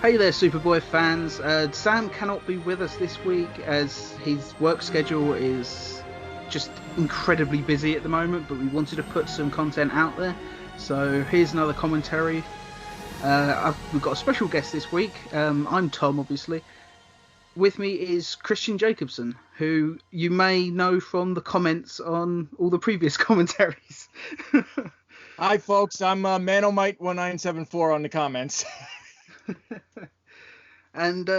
Hey there, Superboy fans. Sam cannot be with us this week as his work schedule is just incredibly busy at the moment, but we wanted to put some content out there. So here's another commentary. We've got a special guest this week. I'm Tom, obviously. With me is Christian Jacobsen, who you may know from the comments on all the previous commentaries. Hi, folks. I'm Manomite1974 on the comments. And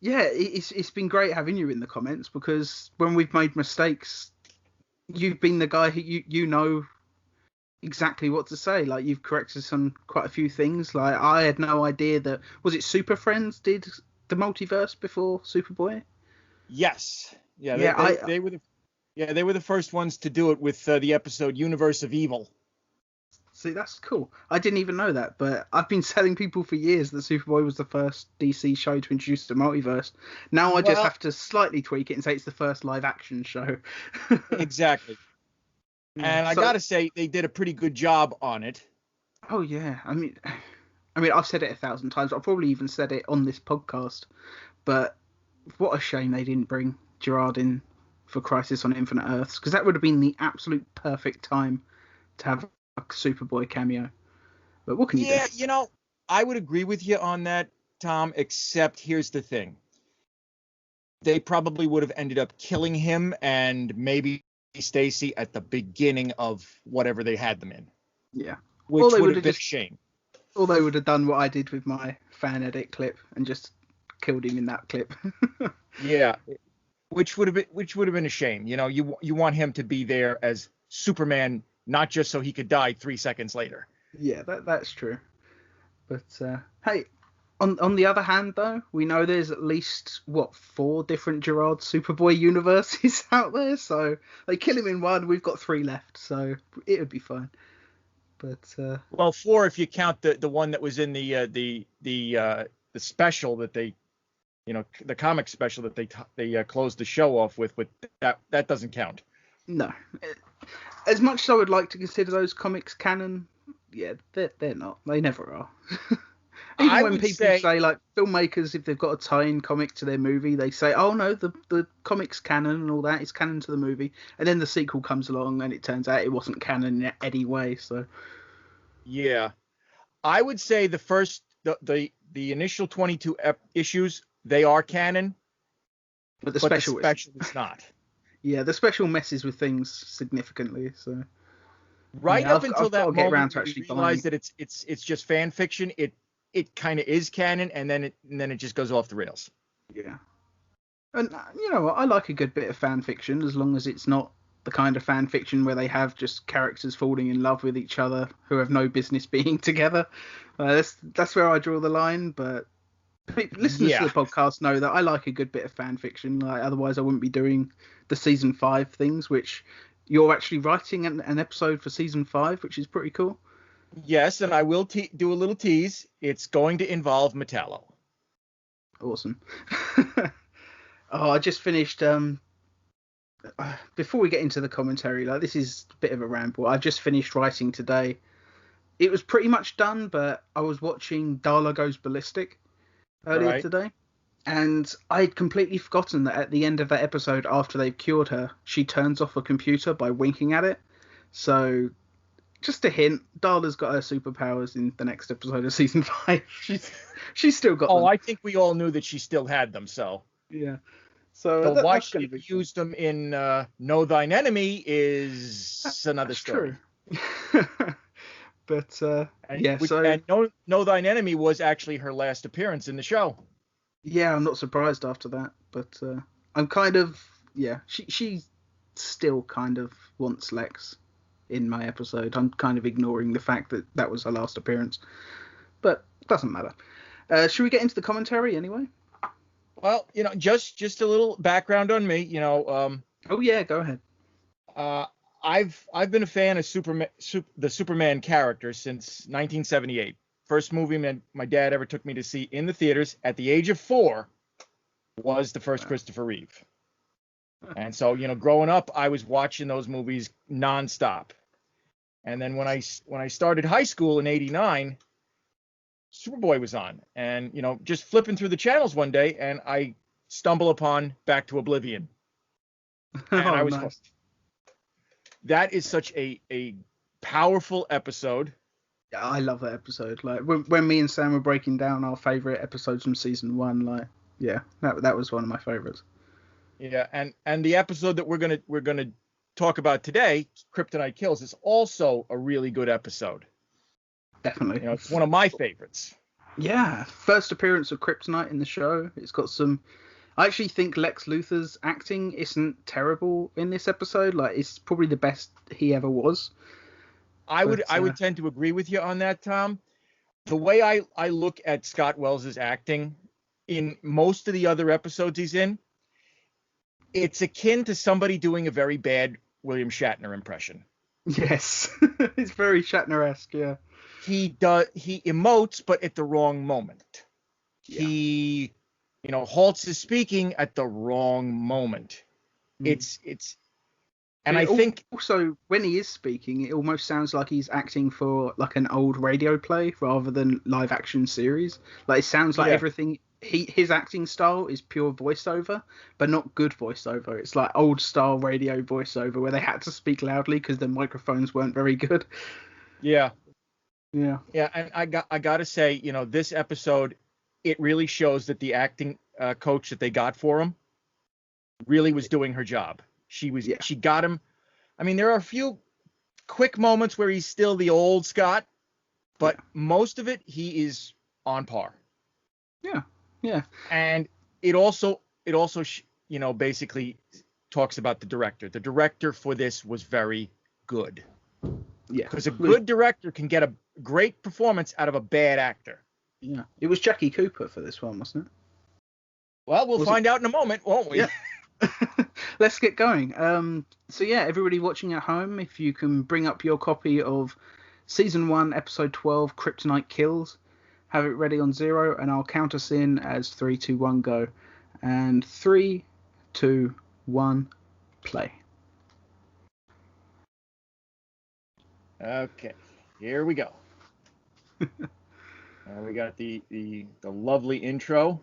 it's been great having you in the comments, because when we've made mistakes, you've been the guy who you know exactly what to say. Like, you've corrected us on quite a few things. Like, I had no idea that, was it Super Friends did the multiverse before Superboy? Yes. Yeah. They were the first ones to do it with the episode Universe of Evil. See, that's cool. I didn't even know that, but I've been telling people for years that Superboy was the first DC show to introduce the multiverse. Now I just have to slightly tweak it and say it's the first live action show. Exactly. And I gotta say, they did a pretty good job on it. Oh yeah, I mean, I've said it 1,000 times. I've probably even said it on this podcast. But what a shame they didn't bring Gerard in for Crisis on Infinite Earths, because that would have been the absolute perfect time to have a Superboy cameo. But what can you do? Yeah, I would agree with you on that, Tom, except here's the thing. They probably would have ended up killing him and maybe Stacy at the beginning of whatever they had them in. Yeah. Which would have been a shame. Or they would have done what I did with my fan edit clip and just killed him in that clip. Yeah. Which would have been a shame. You want him to be there as Superman, not just so he could die 3 seconds later. Yeah, that's true. But hey, on the other hand, though, we know there's at least 4 different Gerard Superboy universes out there. So they kill him in one, we've got 3 left, so it would be fine. But 4 if you count the one that was in the special that they, the comic special that they closed the show off with, but that doesn't count. No. As much as I would like to consider those comics canon, yeah, they're not. They never are. Even when people say, like, filmmakers, if they've got a tie-in comic to their movie, they say, oh no, the comic's canon and all that, it's canon to the movie. And then the sequel comes along and it turns out it wasn't canon anyway, so. Yeah. I would say the initial 22 issues, they are canon. But the special is not. Yeah, the special messes with things significantly. So up until that moment, we realize that it's just fan fiction. It kind of is canon, and then it just goes off the rails. Yeah, and you know what? I like a good bit of fan fiction, as long as it's not the kind of fan fiction where they have just characters falling in love with each other who have no business being together. That's where I draw the line. But listeners to the podcast know that I like a good bit of fan fiction. Like, otherwise I wouldn't be doing the season 5 things, which you're actually writing an episode for season 5, which is pretty cool. Yes, and I will do a little tease. It's going to involve Metallo. Awesome. I just finished. Before we get into the commentary, like, this is a bit of a ramble. I just finished writing today. It was pretty much done, but I was watching Darla Goes Ballistic earlier today, and I'd completely forgotten that at the end of that episode, after they've cured her, she turns off a computer by winking at it. So, just a hint, Darla's got her superpowers in the next episode of season 5. She's still got them. I think we all knew that she still had them, so. Yeah. So why she used them in Know Thine Enemy is another story. True. But Know Thine Enemy was actually her last appearance in the show. Yeah, I'm not surprised after that, but I'm kind of, she still kind of wants Lex in my episode. I'm kind of ignoring the fact that was her last appearance, but it doesn't matter. Should we get into the commentary anyway? Well, just a little background on me. Oh yeah, go ahead. I've been a fan of the Superman character since 1978. First movie my dad ever took me to see in the theaters at the age of 4 was the first Christopher Reeve. And so, growing up, I was watching those movies nonstop. And then when I started high school in '89, Superboy was on, and just flipping through the channels one day, and I stumble upon Back to Oblivion, and Oh, I was nice. hooked. That is such a powerful episode. Yeah, I love that episode. Like when me and Sam were breaking down our favorite episodes from season one, like yeah, that was one of my favorites. Yeah, and the episode that we're gonna talk about today, Kryptonite Kills, is also a really good episode. Definitely. It's one of my favorites. Yeah, first appearance of Kryptonite in the show. It's got some. I actually think Lex Luthor's acting isn't terrible in this episode. Like it's probably the best he ever was. I would But I would tend to agree with you on that, Tom. The way I look at Scott Wells's acting in most of the other episodes he's in, it's akin to somebody doing a very bad William Shatner impression. yes, it's very Shatner-esque. Yeah. He emotes, but at the wrong moment. Yeah. He halts his speaking at the wrong moment. It's and I think also when he is speaking, it almost sounds like he's acting for like an old radio play rather than live action series. Like it sounds like everything. His acting style is pure voiceover, but not good voiceover. It's like old style radio voiceover where they had to speak loudly because the microphones weren't very good. Yeah. Yeah. Yeah, and I gotta say, this episode, it really shows that the acting coach that they got for him really was doing her job. She got him. I mean, there are a few quick moments where he's still the old Scott, but most of it he is on par. Yeah. Yeah. And it also basically talks about the director. The director for this was very good. Yeah. Because a good director can get a great performance out of a bad actor. Yeah. It was Jackie Cooper for this one, wasn't it? Well, we'll find out in a moment, won't we? Yeah. Let's get going. So yeah, everybody watching at home, if you can bring up your copy of Season 1, Episode 12, Kryptonite Kills, have it ready on 0, and I'll count us in as 3, 2, 1, go. And 3, 2, 1, play. Okay, here we go. We got the lovely intro.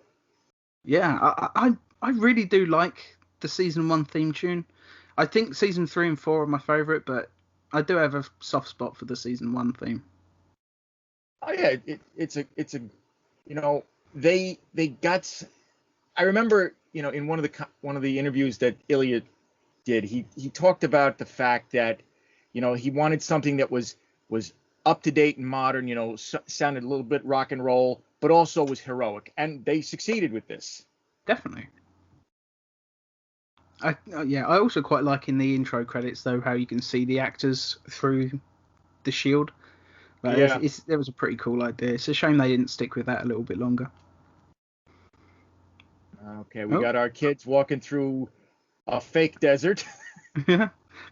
Yeah, I really do like the Season 1 theme tune. I think Season 3 and 4 are my favourite, but I do have a soft spot for the Season 1 theme. Oh yeah, it's a they got. I remember in one of the interviews that Ilya did, he talked about the fact that he wanted something that was up to date and modern, sounded a little bit rock and roll, but also was heroic, and they succeeded with this. Definitely. I also quite like in the intro credits though how you can see the actors through the shield. Like, that was a pretty cool idea. It's a shame they didn't stick with that a little bit longer. Okay, we got our kids walking through a fake desert.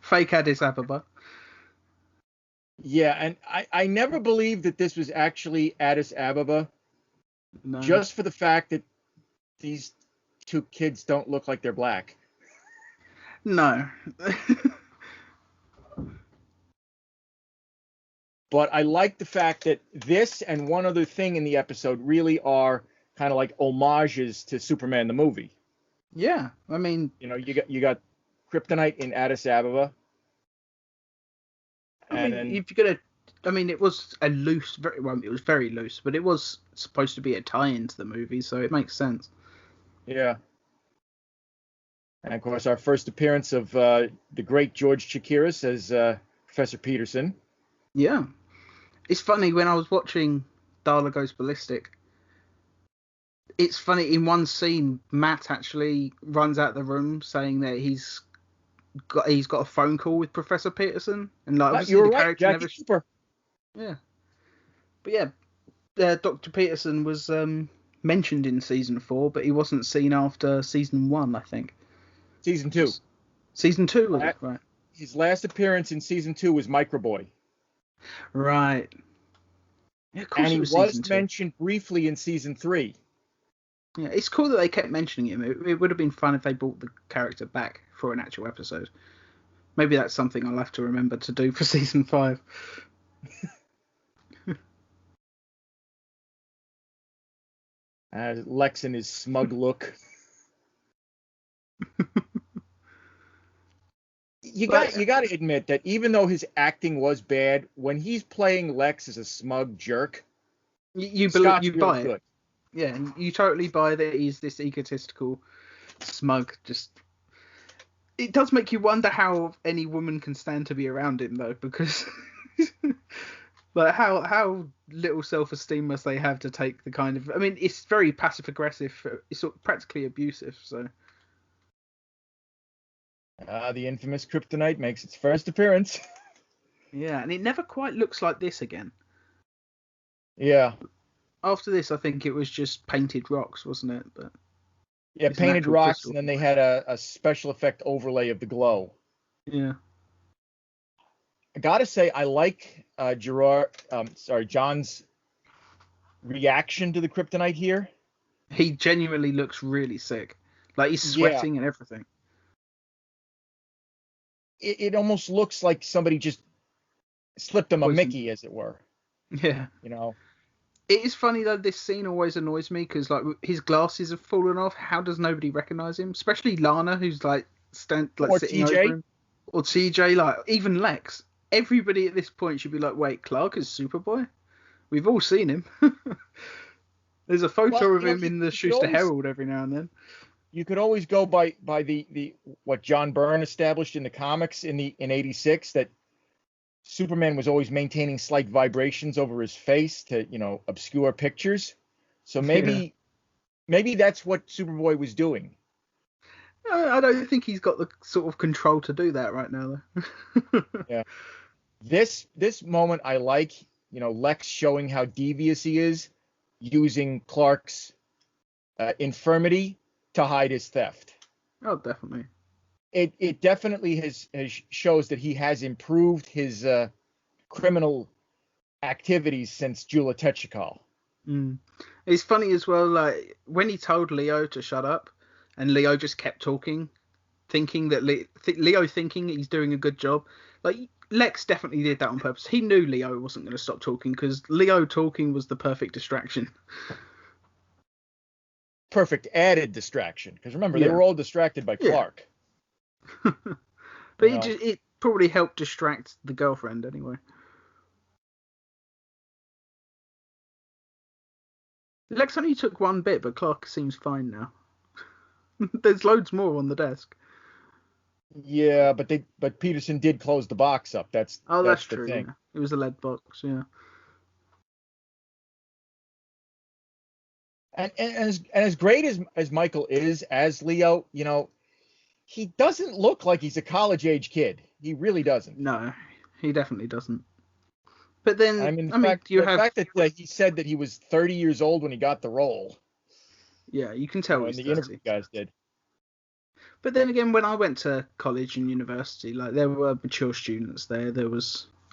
Fake Addis Ababa. Yeah, and I never believed that this was actually Addis Ababa. No. Just for the fact that these two kids don't look like they're black. No. But I like the fact that this and one other thing in the episode really are kind of like homages to Superman the movie. Yeah, I mean, you got Kryptonite in Addis Ababa. It was it was very loose, but it was supposed to be a tie-in to the movie, so it makes sense. Yeah. And of course, our first appearance of the great George Chakiris as Professor Peterson. Yeah. It's funny, when I was watching Darla Goes Ballistic, it's funny, in one scene, Matt actually runs out the room saying that he's got a phone call with Professor Peterson, and like obviously the character never. Cooper. Yeah. But yeah, Dr. Peterson was mentioned in Season 4, but he wasn't seen after Season 1, I think. Season 2. Season 2, was it? Right. His last appearance in Season 2 was Microboy. Right. Yeah, of course, and he was mentioned briefly in Season 3. Yeah, it's cool that they kept mentioning him. It would have been fun if they brought the character back for an actual episode. Maybe that's something I'll have to remember to do for Season 5. Lex and his smug look. You got to admit that even though his acting was bad, when he's playing Lex as a smug jerk, you Scott's really buy good. it. Yeah, you totally buy that he's this egotistical, smug. Just it does make you wonder how any woman can stand to be around him though, because like how little self-esteem must they have to take the kind of. I mean, it's very passive aggressive. It's sort of practically abusive. So. The infamous Kryptonite makes its first appearance. Yeah, and it never quite looks like this again. Yeah. After this, I think it was just painted rocks, wasn't it? But yeah, painted rocks, crystal. And then they had a special effect overlay of the glow. Yeah. I gotta say, I like Jon's reaction to the Kryptonite here. He genuinely looks really sick. Like he's sweating and everything. It almost looks like somebody just slipped him a Mickey, as it were. Yeah. You know. It is funny though. This scene always annoys me because like his glasses have fallen off. How does nobody recognize him? Especially Lana, who's like sitting TJ. over him, or TJ. Like even Lex. Everybody at this point should be like, "Wait, Clark is Superboy? We've all seen him." There's a photo of him in the Schuster Herald every now and then. You could always go by the what John Byrne established in the comics in '86, that Superman was always maintaining slight vibrations over his face to, obscure pictures. So maybe that's what Superboy was doing. I don't think he's got the sort of control to do that right now, though. Yeah. This moment I like, Lex showing how devious he is, using Clark's infirmity to hide his theft. Oh, definitely. It definitely has shows that he has improved his criminal activities since Jula Technikal. It's funny as well, like when he told Leo to shut up, and Leo just kept talking, thinking that Leo thinking he's doing a good job. Like Lex definitely did that on purpose. He knew Leo wasn't going to stop talking because Leo talking was the perfect distraction. Perfect added distraction, because remember they were all distracted by Clark. But it probably helped distract the girlfriend anyway. Lex only took one bit, but Clark seems fine now. There's loads more on the desk. Yeah, but Peterson did close the box up. That's true. Thing. Yeah. It was a lead box. Yeah. And as great as Michael is as Leo, he doesn't look like he's a college age kid. He really doesn't. No, he definitely doesn't. But then, the fact that he said that he was 30 years old when he got the role. Yeah, you can tell. When the interview guys did. But then again, when I went to college and university, like there were mature students there.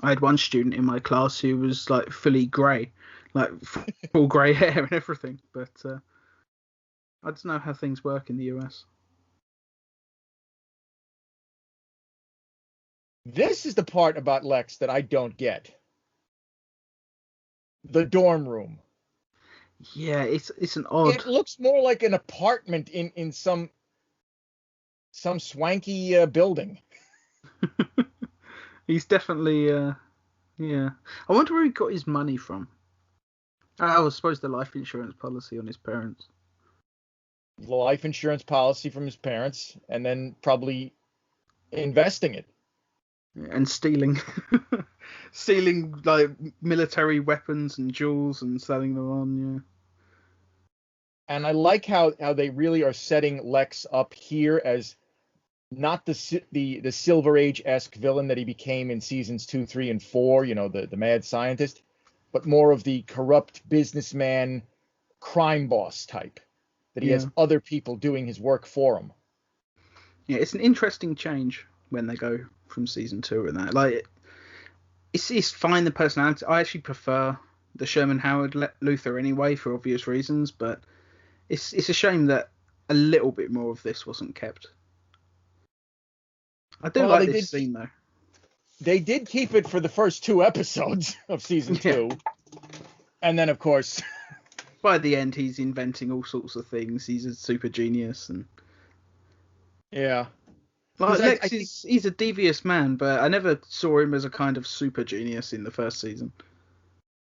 I had one student in my class who was like fully grey, like full grey hair and everything. But I don't know how things work in the US. This is the part about Lex that I don't get. The dorm room. Yeah, it's an odd. It looks more like an apartment in some swanky building. He's definitely yeah. I wonder where he got his money from. I suppose the life insurance policy on his parents. The life insurance policy from his parents, and then probably investing it. And stealing like military weapons and jewels and selling them on, yeah. And I like how they really are setting Lex up here as not the Silver Age-esque villain that he became in seasons 2, 3, and 4, the mad scientist, but more of the corrupt businessman crime boss type, that he has other people doing his work for him. Yeah, it's an interesting change when they go from season 2 and that. Like, it's fine, the personality. I actually prefer the Sherman Howard Luther anyway, for obvious reasons, but it's a shame that a little bit more of this wasn't kept. I do like this scene, though. They did keep it for the first 2 episodes of season 2. And then, of course... by the end, he's inventing all sorts of things. He's a super genius, and Yeah. like 'Cause Lex I think, he's a devious man, but I never saw him as a kind of super genius in the first season.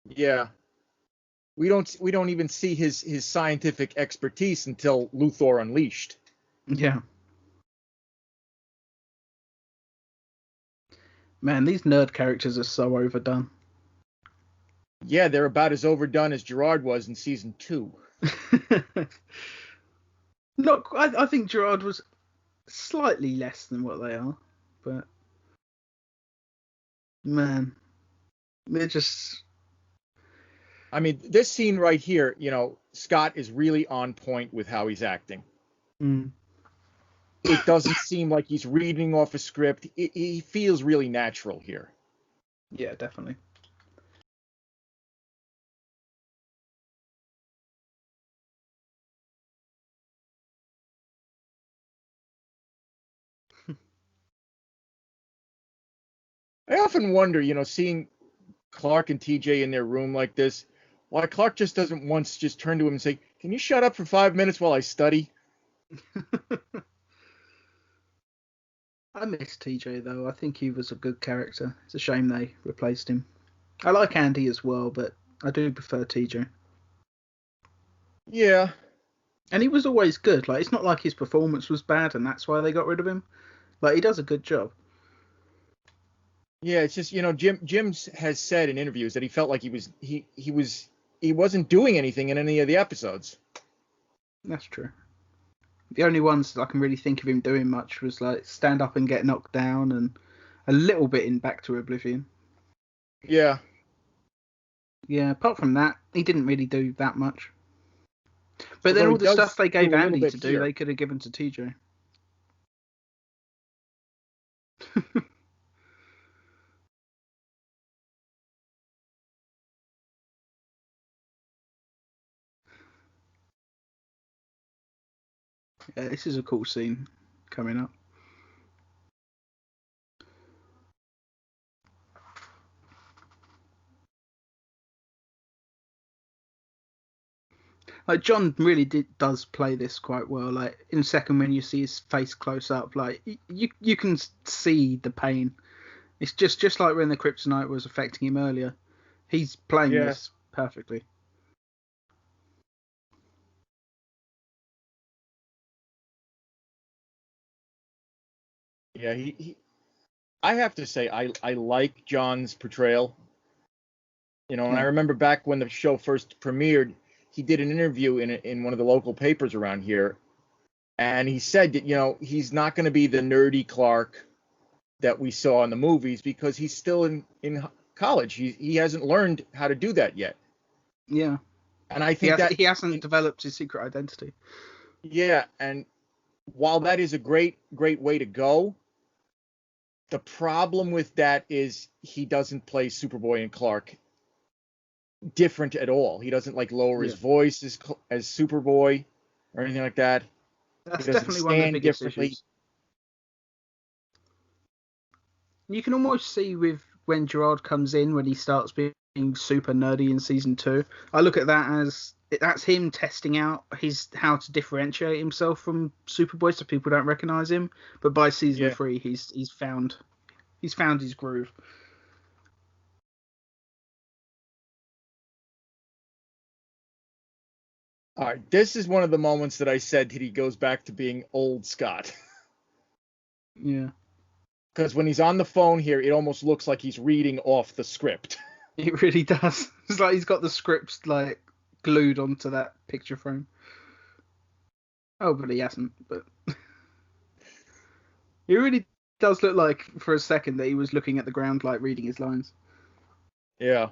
yeah, we don't even see his scientific expertise until Luthor Unleashed. Yeah. Man, these nerd characters are so overdone. Yeah, they're about as overdone as Gerard was in season 2. Not, I think Gerard was slightly less than what they are, but man, they're just. I mean, this scene right here, Scott is really on point with how he's acting. Mm, It doesn't seem like he's reading off a script. He feels really natural here. yeah, definitely. I often wonder, seeing Clark and TJ in their room like this, why Clark just doesn't once just turn to him and say, "Can you shut up for 5 minutes while I study?" I miss TJ though. I think he was a good character. It's a shame they replaced him. I like Andy as well, but I do prefer TJ. Yeah. And he was always good. Like, it's not like his performance was bad and that's why they got rid of him. Like, he does a good job. Yeah, it's just, Jim has said in interviews that he felt like he wasn't doing anything in any of the episodes. That's true. The only ones that I can really think of him doing much was like stand up and get knocked down, and a little bit in Back to Oblivion. Yeah. Yeah, apart from that, he didn't really do that much. But then Although all he the stuff does they gave do a little Andy bit to do, here. they could have given to TJ. Yeah, this is a cool scene coming up. Like John really does play this quite well. Like in a second when you see his face close up, like you can see the pain. It's just like when the kryptonite was affecting him earlier. He's playing Yeah. this perfectly. Yeah, I have to say I like John's portrayal. And I Yeah. remember back when the show first premiered, he did an interview in one of the local papers around here, and he said that he's not going to be the nerdy Clark that we saw in the movies because he's still in college. He hasn't learned how to do that yet. Yeah. And I think He hasn't developed his secret identity. Yeah, and while that is a great way to go, the problem with that is he doesn't play Superboy and Clark different at all. He doesn't lower his Yeah. voice as Superboy or anything like that. That's He doesn't definitely one of the stand biggest differently. issues. You can almost see with when Gerard comes in, when he starts being super nerdy in season 2. I look at that as that's him testing out how to differentiate himself from Superboy, so people don't recognize him. But by season 3, he's found his groove. All right, this is one of the moments that I said that he goes back to being old Scott. Yeah. Because when he's on the phone here, it almost looks like he's reading off the script. It really does. It's like he's got the scripts glued onto that picture frame. Oh, but he hasn't. But it really does look like for a second that he was looking at the ground, reading his lines. Yeah.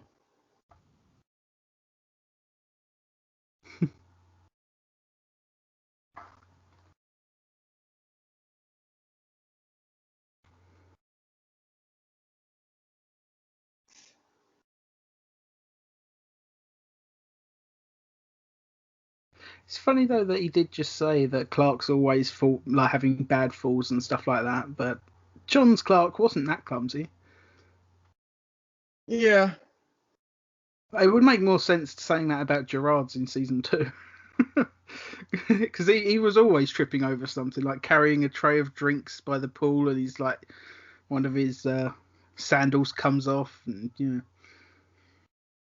It's funny though that he did just say that Clark's always having bad falls and stuff like that, but John's Clark wasn't that clumsy. Yeah. It would make more sense saying that about Gerard's in season 2. Because he was always tripping over something, like carrying a tray of drinks by the pool, and he's like, one of his sandals comes off, and I'm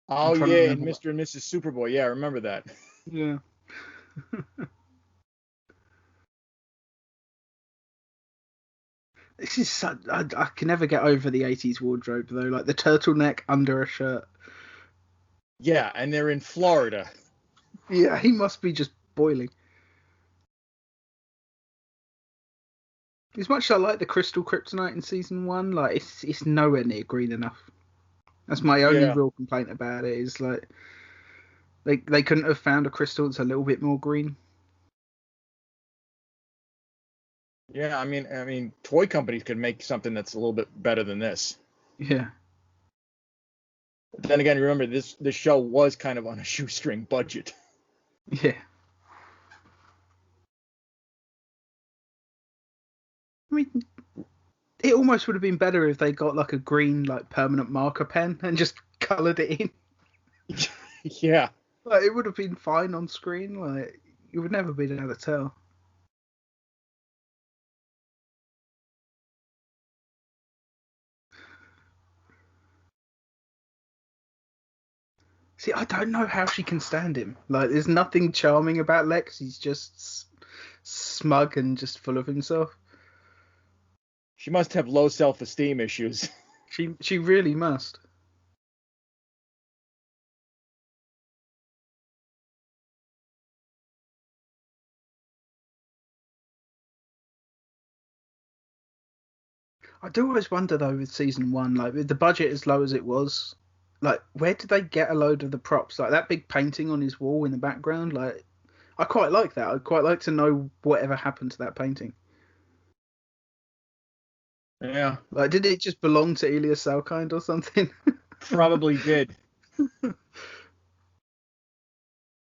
Oh trying to yeah, and remember what. Mr. and Mrs. Superboy. Yeah, I remember that. Yeah. This is such, I can never get over the 80s wardrobe though, like the turtleneck under a shirt. Yeah, and they're in Florida. Yeah, he must be just boiling. As much as I like the crystal kryptonite in season 1, like it's nowhere near green enough. That's my only Yeah. real complaint about it. Is like they couldn't have found a crystal that's a little bit more green. Yeah, I mean, toy companies could make something that's a little bit better than this. Yeah, But then again, remember this show was kind of on a shoestring budget. yeah. I mean, it almost would have been better if they got like a green like permanent marker pen and just coloured it in. Yeah. Like it would have been fine on screen. Like you would never be able to tell. See, I don't know how she can stand him. Like, there's nothing charming about Lex. He's just smug and just full of himself. She must have low self-esteem issues. She really must. I do always wonder though with season 1, like with the budget as low as it was, like where did they get a load of the props? Like that big painting on his wall in the background. Like I quite like that. I'd quite like to know whatever happened to that painting. Yeah, Like, did it just belong to Elias Salkind or something? probably did.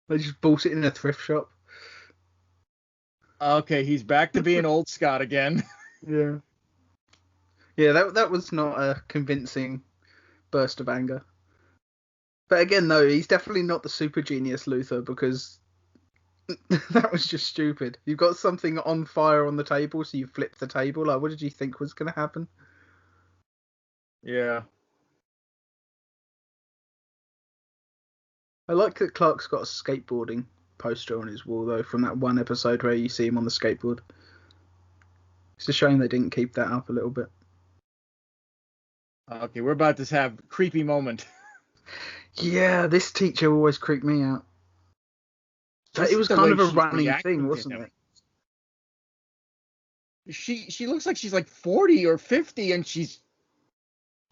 They just bought it in a thrift shop. Okay, he's back to being old Scott again. Yeah. Yeah, that was not a convincing burst of anger. But again, though, he's definitely not the super genius Luther because that was just stupid. You've got something on fire on the table, so you flip the table. Like, what did you think was going to happen? Yeah. I like that Clark's got a skateboarding poster on his wall, though, from that one episode where you see him on the skateboard. It's a shame they didn't keep that up a little bit. Okay, we're about to have a creepy moment. Yeah, this teacher always creeped me out. Just It was the kind way of a she's running reacting thing, to wasn't him. it? She looks like she's like 40 or 50, and she's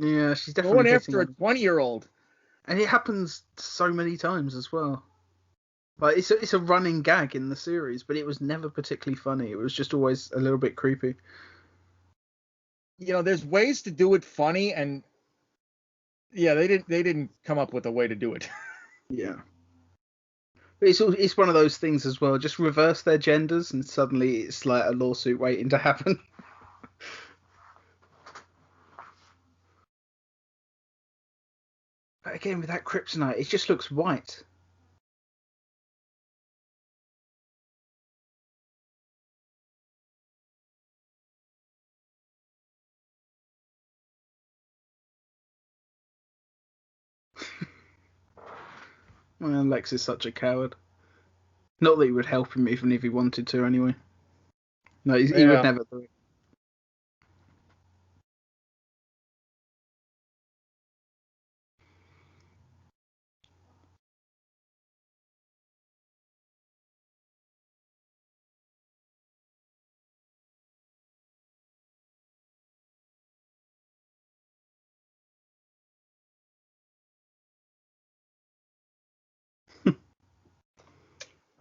Yeah, she's going definitely hitting after a on. 20-year-old. And it happens so many times as well. Like it's a running gag in the series, but it was never particularly funny. It was just always a little bit creepy. You know, there's ways to do it funny, and yeah, they didn't come up with a way to do it. Yeah. But it's one of those things as well. Just reverse their genders, and suddenly it's like a lawsuit waiting to happen. But again, with that kryptonite, it just looks white. Well, Lex is such a coward. Not that he would help him even if he wanted to, anyway. No, he would Yeah. never do it.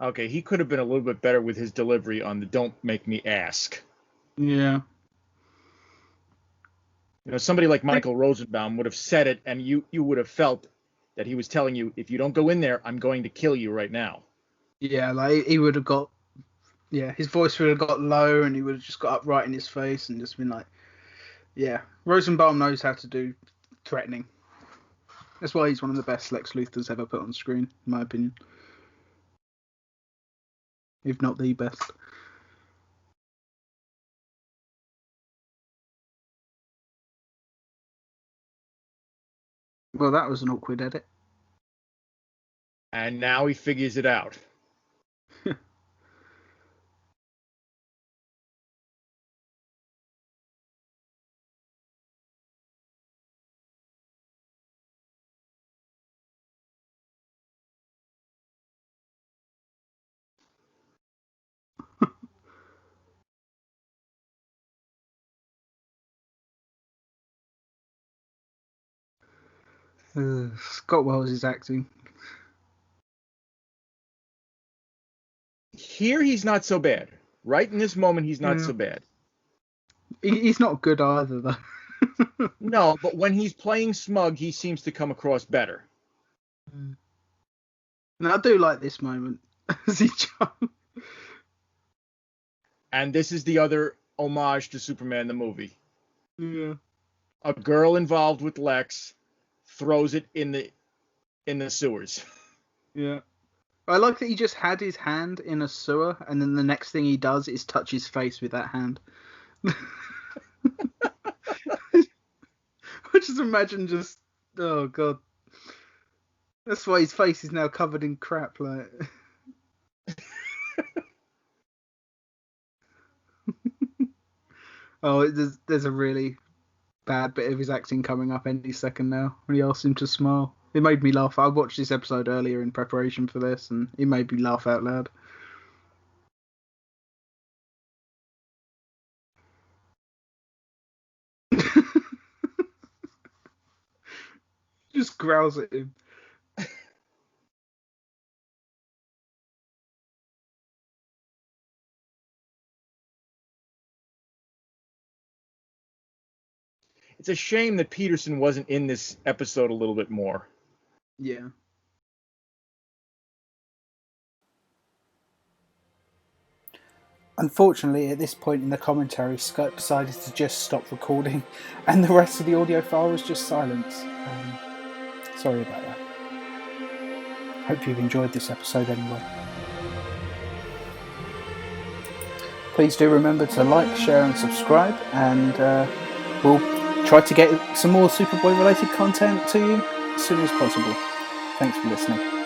Okay, he could have been a little bit better with his delivery on the "Don't make me ask." Yeah. You know, somebody like Michael Rosenbaum would have said it, and you would have felt that he was telling you, if you don't go in there, I'm going to kill you right now. Yeah, like he would have got. Yeah, his voice would have got low, and he would have just got upright in his face and just been like, "Yeah." Rosenbaum knows how to do threatening. That's why he's one of the best Lex Luthors ever put on screen, in my opinion. If not the best. Well, that was an awkward edit. And now he figures it out. Scott Wells is acting. Here he's not so bad. Right in this moment, he's not so bad. He's not good either, though. No, but when he's playing smug, he seems to come across better. And I do like this moment as he jumps. And this is the other homage to Superman the movie. Yeah. A girl involved with Lex throws it in the sewers. Yeah. I like that he just had his hand in a sewer, and then the next thing he does is touch his face with that hand. I just imagine oh god. That's why his face is now covered in crap, like. Oh, there's a really bad bit of his acting coming up any second now when he asks him to smile. It made me laugh. I watched this episode earlier in preparation for this, and it made me laugh out loud. Just growls at him. It's a shame that Peterson wasn't in this episode a little bit more. Yeah. Unfortunately, at this point in the commentary, Scott decided to just stop recording, and the rest of the audio file was just silence. Sorry about that. Hope you've enjoyed this episode anyway. Please do remember to like, share and subscribe, and we'll try to get some more Superboy related content to you as soon as possible. Thanks for listening.